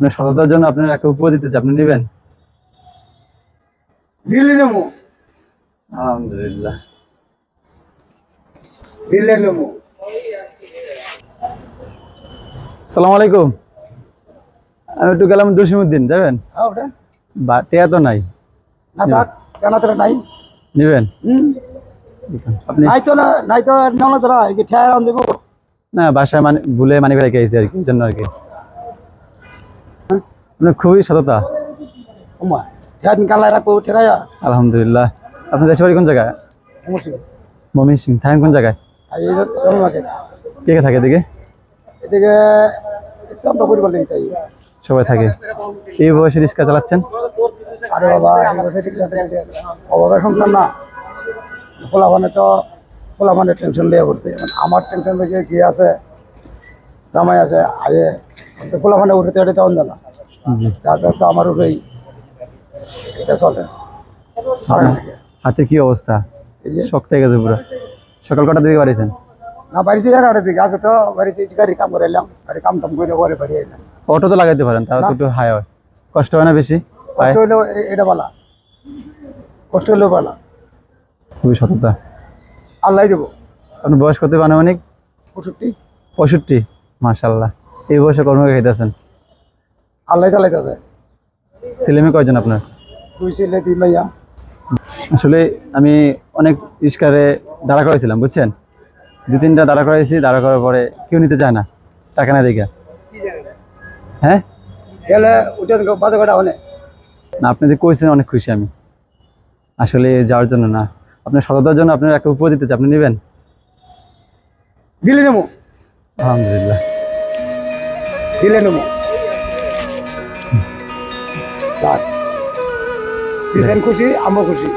আপনার সততার জন্য আপনার একটা উপহার দিতে চাই, আপনি নেবেন? দিল্লি নেবো, আলহামদুলিল্লাহ। দিল্লি নেবো। সালাম আলাইকুম। আমি একটু গেলাম জসিমউদ্দিন, যাবেন? ওটা টিয়া তো নাই। না থাক, কেন তোরা নাই? নেবেন? আপনি নাই তো না, নাই তো নেওয়া তোরা কি ঠেয়ার আন দেবো? না, বাসায় মানে ভুলে মানি রেখে গেছি আর কি, এই জন্য আর কি। আপনার খুবই সততা। ওমা ঠেয়ার কালাই রাখবো ঠেরাইয়া আলহামদুলিল্লাহ। আপনার দেশের বাড়ি কোন জায়গায়? সমস্যা ময়মনসিংহ। থাকেন কোন জায়গায়? আর এই জন্মাকে কে কে থাকে এদিকে? এদিকে একটু আমরা পরিবার লেগে চাই। সবাই থাকে। এই বয়সে রিক্সা চালাচ্ছেন? আরে বাবা অভাবের সংসার না, পোলাপানের টেনশন লিয়ে করছে। আমার টেনশন লেগে কি আছে, জামাই আছে আগে পোলাপানে উঠে তেড়ে তখন জানা জি। তারপর তো আমার উপরেই এটা চলে। হাতে কি অবস্থা? এই যে শক্ত হয়ে গেছে পুরো। সকাল কটার দিকে বাড়িয়েছেন? না বাড়িতে যার আড়ে দিকে আগে তো বাড়িতে গাড়ি কাম করে এলাম, গাড়ি কাম টাম করে পরে বাড়ি এলাম। অটো তো লাগাইতে পারেন, তাও তো একটু হাই হয়। কষ্ট হয় না বেশি পায়ে? কষ্ট হইলেও এটা পালা, কষ্ট হইলেও পালা, খুবই সততা। আল্লাহ দেবো। আপনার বয়স কত আনুমানিক? 65 65। মাশাআল্লাহ। এই বয়সে কর্ম খাইতেছেন। আল্লাহ চালাইতে। ছেলে মেয়ে কয়জন আপনার? 2 ছেলে 2 মেয়া। আসলে আমি অনেক রিক্সারে দাঁড়া করাইছিলাম, বুঝছেন? 2-3টা দাঁড়া করাইছি, দাঁড়া করার পরে কেউ নিতে চায় না, টাকা না দেখে। হ্যাঁ গেলে উঠে বাজে কটা হলে না, আপনি যে কইছেন অনেক খুশি আমি। আসলে যাওয়ার জন্য না, আপনার সততার জন্য আপনার একটা উপহার দিতে চাই, আপনি নেবেন? দিল্লি নেবো, আলহামদুলিল্লাহ। দিল্লি নেবো। দিলেন খুশি, আমরা খুশি।